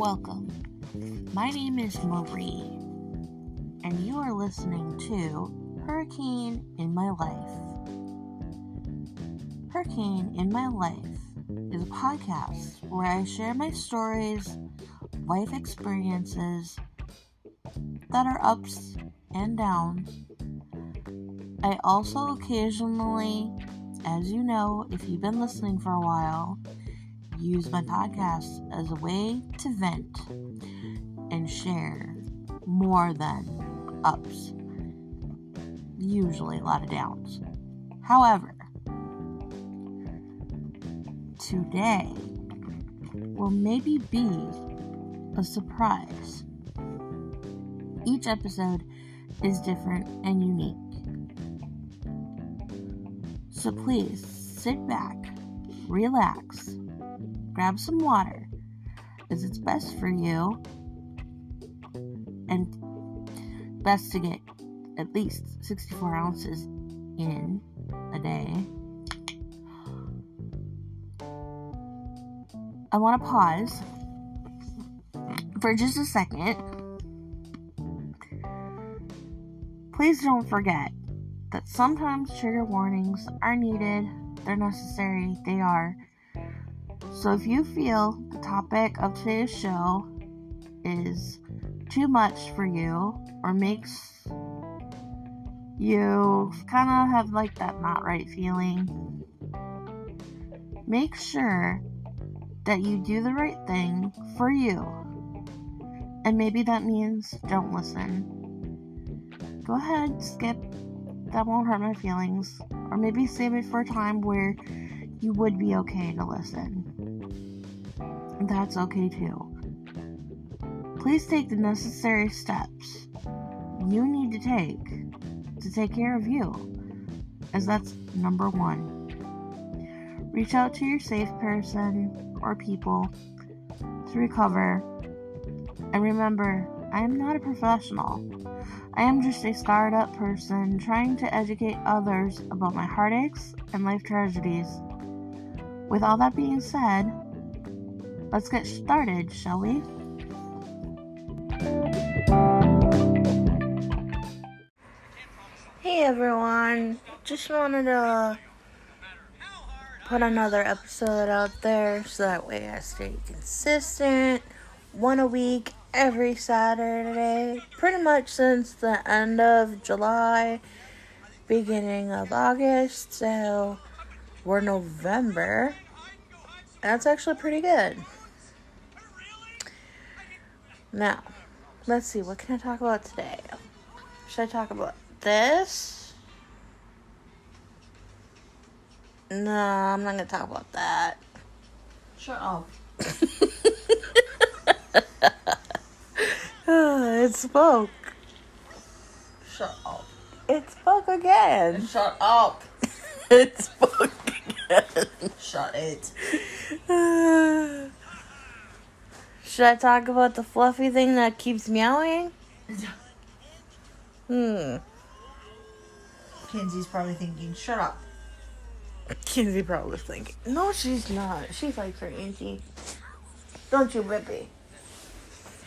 Welcome. My name is Marie, and you are listening to Hurricane in My Life. Hurricane in My Life is a podcast where I share my stories, life experiences that are ups and downs. I also occasionally, as you know, if you've been listening for a while, use my podcast as a way to vent and share more than ups. Usually a lot of downs. However, today will maybe be a surprise. Each episode is different and unique. So please sit back, relax, grab some water, as it's best for you, and best to get at least 64 ounces in a day. I want to pause for just a second. Please don't forget that sometimes trigger warnings are needed, they're necessary, they are. So if you feel the topic of today's show is too much for you or makes you kind of have like that not right feeling, make sure that you do the right thing for you. And maybe that means don't listen. Go ahead, skip. That won't hurt my feelings. Or maybe save it for a time where you would be okay to listen. That's okay too. Please take the necessary steps you need to take care of you, as that's number one. Reach out to your safe person or people to recover. And remember, I am not a professional. I am just a scarred up person trying to educate others about my heartaches and life tragedies. With all that being said, let's get started, shall we? Hey everyone, just wanted to put another episode out there so that way I stay consistent. One a week, every Saturday, pretty much since the end of July, beginning of August, so we're November. That's actually pretty good. Now, let's see, what can I talk about today? Should I talk about this? No, I'm not going to talk about that. Shut up. It spoke. Shut up. It spoke again. Shut up. It spoke again. Shut it. Should I talk about the fluffy thing that keeps meowing? Kenzie's probably thinking, shut up. Kenzie probably thinking, no, she's not. She likes her auntie. Don't you, Bippy?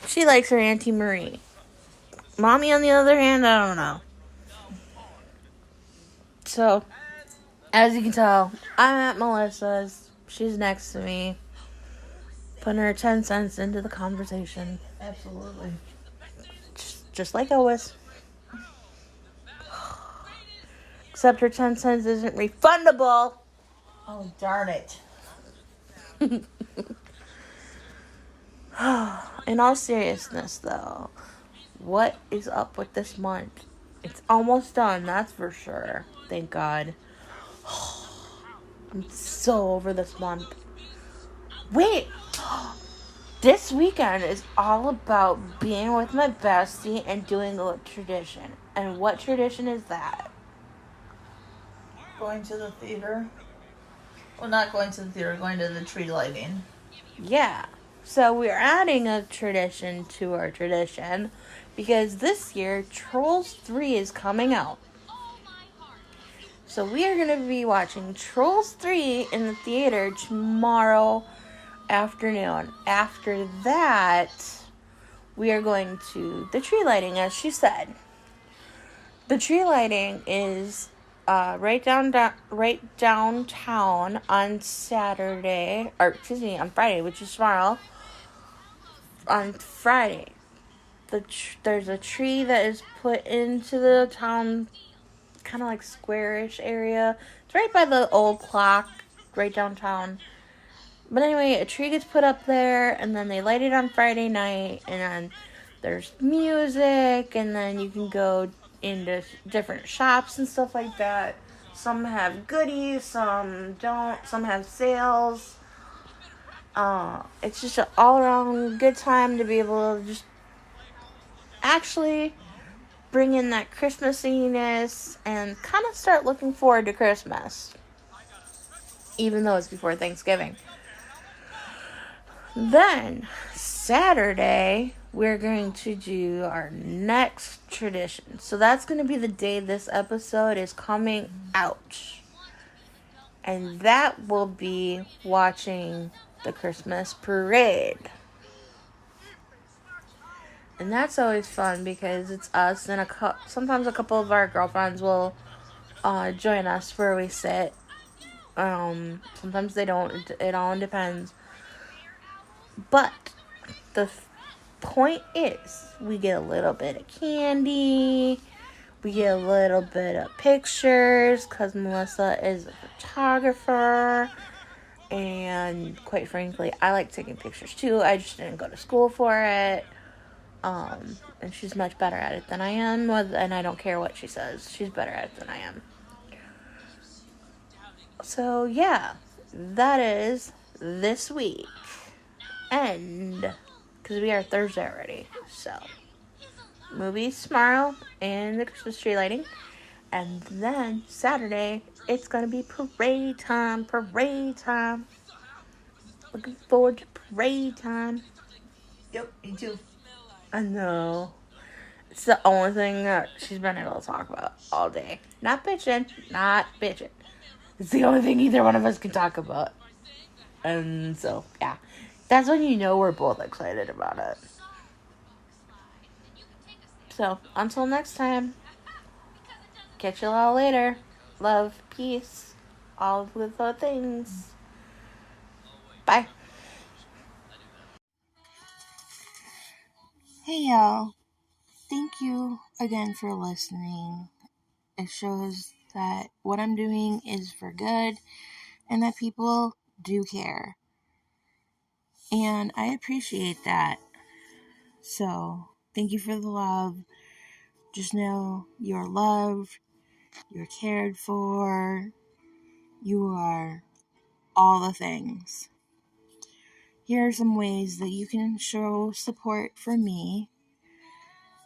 She likes her Auntie Marie. Mommy, on the other hand, I don't know. So, as you can tell, I'm at Melissa's. She's next to me. Putting her 10 cents into the conversation. Absolutely. Just like always. Except her 10 cents isn't refundable. Oh, darn it. In all seriousness, though, what is up with this month? It's almost done, that's for sure. Thank God. I'm so over this month. Wait! This weekend is all about being with my bestie and doing a tradition. And what tradition is that? Going to the theater. Well, not going to the theater, going to the tree lighting. Yeah. So we're adding a tradition to our tradition because this year Trolls 3 is coming out. So we are going to be watching Trolls 3 in the theater tomorrow afternoon. After that, we are going to the tree lighting, as she said. The tree lighting is right downtown on Saturday, or excuse me, on Friday, which is tomorrow. On Friday, there's a tree that is put into the town, kind of like squarish area. It's right by the old clock, right downtown. But anyway, a tree gets put up there, and then they light it on Friday night, and then there's music, and then you can go into different shops and stuff like that. Some have goodies, some don't, some have sales. It's just an all-around good time to be able to just actually bring in that Christmasiness and kind of start looking forward to Christmas, even though it's before Thanksgiving. Then, Saturday, we're going to do our next tradition. So that's going to be the day this episode is coming out. And that will be watching the Christmas parade. And that's always fun because it's us and sometimes a couple of our girlfriends will join us where we sit. Sometimes they don't. It all depends. But the point is, we get a little bit of candy, we get a little bit of pictures, because Melissa is a photographer, and quite frankly, I like taking pictures too. I just didn't go to school for it, and she's much better at it than I am, and I don't care what she says, she's better at it than I am. So yeah, that is this week. And because we are Thursday already, so movies tomorrow and the Christmas tree lighting, and then Saturday it's gonna be parade time. Looking forward to parade time. Yep, me too. I know. It's the only thing that she's been able to talk about all day. Not bitching. It's the only thing either one of us can talk about. And so, yeah. That's when you know we're both excited about it. So, until next time, catch you all later. Love, peace, all of the things. Bye. Hey y'all, thank you again for listening. It shows that what I'm doing is for good and that people do care. And I appreciate that. So, thank you for the love. Just know you're loved, you're cared for, you are all the things. Here are some ways that you can show support for me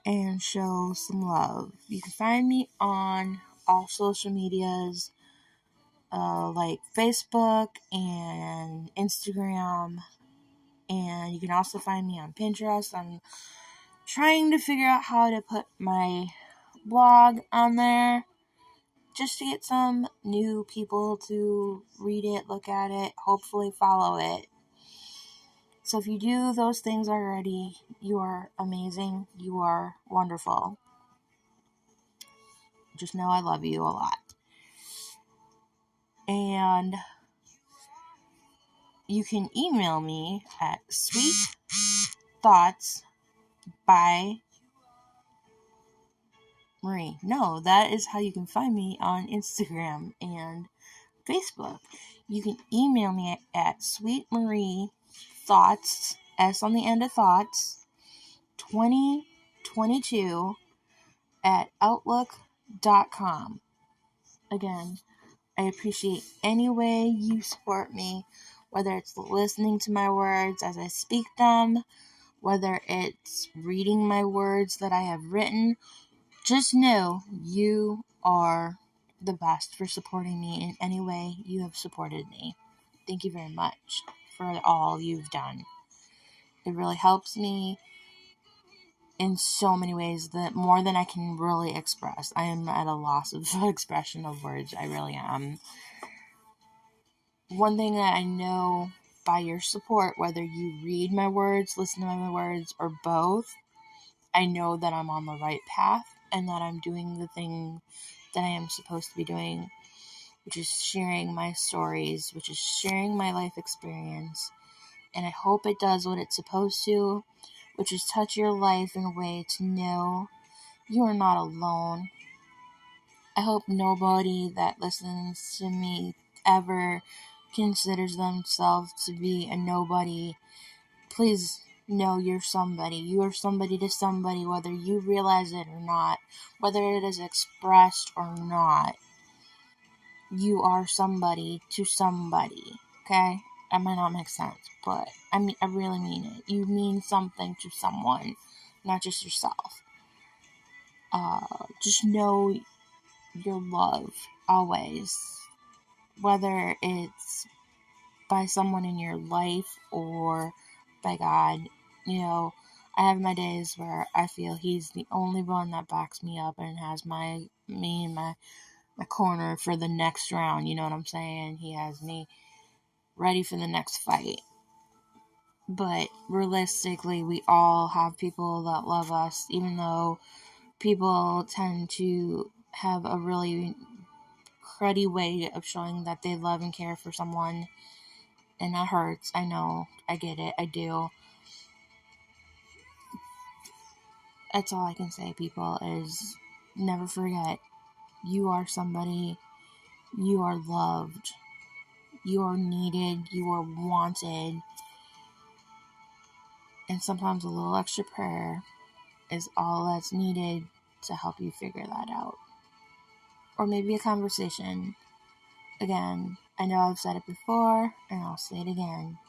and show some love. You can find me on all social medias like Facebook and Instagram, and you can also find me on Pinterest. I'm trying to figure out how to put my blog on there just to get some new people to read it, look at it, hopefully follow it. So if you do those things already, you are amazing. You are wonderful. Just know I love you a lot. And you can email me at sweetthoughtsbymarie. No, that is how you can find me on Instagram and Facebook. You can email me at sweetmariethoughts, S on the end of thoughts, 2022 at outlook.com. Again, I appreciate any way you support me, whether it's listening to my words as I speak them, whether it's reading my words that I have written. Just know you are the best for supporting me in any way you have supported me. Thank you very much for all you've done. It really helps me in so many ways, that more than I can really express. I am at a loss of expression of words. I really am. One thing that I know by your support, whether you read my words, listen to my words, or both. I know that I'm on the right path and that I'm doing the thing that I am supposed to be doing, which is sharing my stories, which is sharing my life experience. And I hope it does what it's supposed to, which is touch your life in a way to know you are not alone. I hope nobody that listens to me ever considers themselves to be a nobody. Please know you're somebody. You are somebody to somebody, whether you realize it or not, whether it is expressed or not. You are somebody to somebody, okay? That might not make sense, but I really mean it. You mean something to someone, not just yourself. Just know your love always, whether it's by someone in your life or by God. I have my days where I feel He's the only one that backs me up and has me in my corner for the next round. You know what I'm saying? He has me ready for the next fight. But realistically, we all have people that love us, even though people tend to have a really cruddy way of showing that they love and care for someone. And that hurts. I know. I get it. I do. That's all I can say, people, is never forget. You are somebody. You are loved. You are needed. You are wanted. And sometimes a little extra prayer is all that's needed to help you figure that out. Or maybe a conversation. Again, I know I've said it before, and I'll say it again.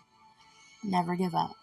Never give up.